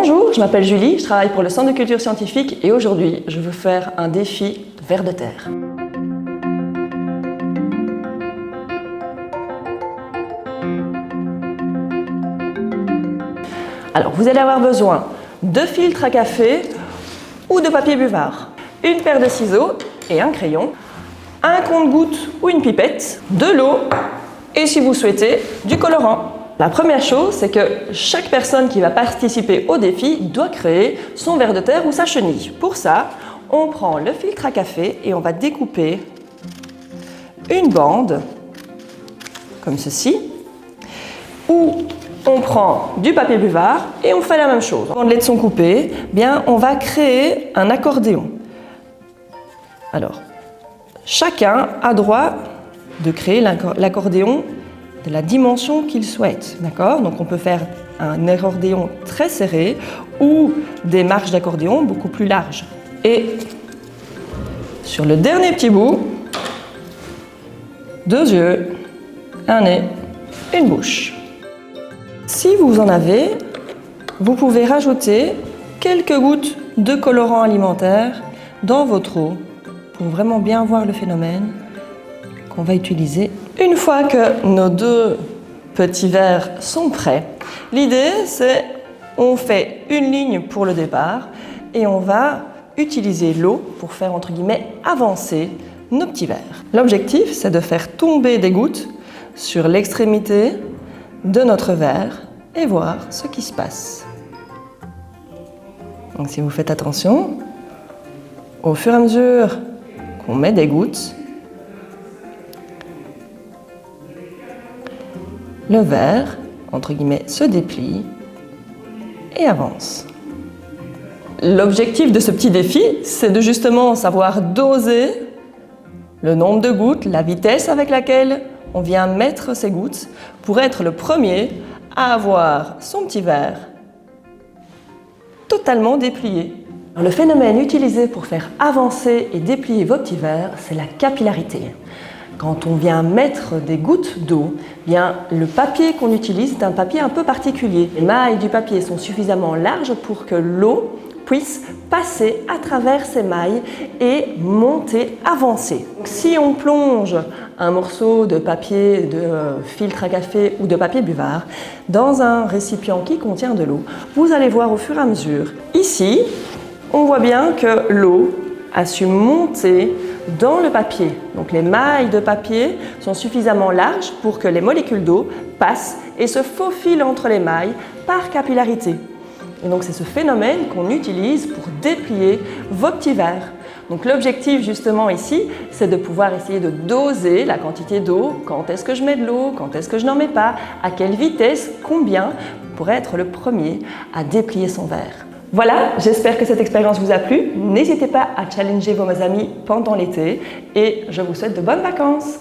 Bonjour, je m'appelle Julie, je travaille pour le Centre de culture scientifique et aujourd'hui, je veux faire un défi de vers de terre. Alors, vous allez avoir besoin de filtres à café ou de papier buvard, une paire de ciseaux et un crayon, un compte-gouttes ou une pipette, de l'eau et, si vous souhaitez, du colorant. La première chose, c'est que chaque personne qui va participer au défi doit créer son ver de terre ou sa chenille. Pour ça, on prend le filtre à café et on va découper une bande, comme ceci, ou on prend du papier buvard et on fait la même chose. Quand les bandelettes sont coupées, bien, on va créer un accordéon. Alors, chacun a droit de créer l'accordéon de la dimension qu'il souhaite. D'accord ? Donc on peut faire un accordéon très serré ou des marges d'accordéon beaucoup plus larges. Et sur le dernier petit bout, 2 yeux, un nez, une bouche. Si vous en avez, vous pouvez rajouter quelques gouttes de colorant alimentaire dans votre eau pour vraiment bien voir le phénomène qu'on va utiliser. Une fois que nos 2 petits verres sont prêts, l'idée c'est on fait une ligne pour le départ et on va utiliser l'eau pour faire entre guillemets avancer nos petits verres. L'objectif c'est de faire tomber des gouttes sur l'extrémité de notre verre et voir ce qui se passe. Donc si vous faites attention, au fur et à mesure qu'on met des gouttes, le verre, entre guillemets, se déplie et avance. L'objectif de ce petit défi, c'est de justement savoir doser le nombre de gouttes, la vitesse avec laquelle on vient mettre ces gouttes pour être le premier à avoir son petit verre totalement déplié. Le phénomène utilisé pour faire avancer et déplier vos petits verres, c'est la capillarité. Quand on vient mettre des gouttes d'eau, bien, le papier qu'on utilise est un papier un peu particulier. Les mailles du papier sont suffisamment larges pour que l'eau puisse passer à travers ces mailles et monter, avancer. Si on plonge un morceau de papier, de filtre à café ou de papier buvard dans un récipient qui contient de l'eau, vous allez voir au fur et à mesure. Ici, on voit bien que l'eau a su monter dans le papier. Donc les mailles de papier sont suffisamment larges pour que les molécules d'eau passent et se faufilent entre les mailles par capillarité. Et donc c'est ce phénomène qu'on utilise pour déplier vos petits verres. Donc l'objectif justement ici, c'est de pouvoir essayer de doser la quantité d'eau, quand est-ce que je mets de l'eau, quand est-ce que je n'en mets pas, à quelle vitesse, combien, pour être le premier à déplier son verre. Voilà, j'espère que cette expérience vous a plu. N'hésitez pas à challenger vos amis pendant l'été et je vous souhaite de bonnes vacances.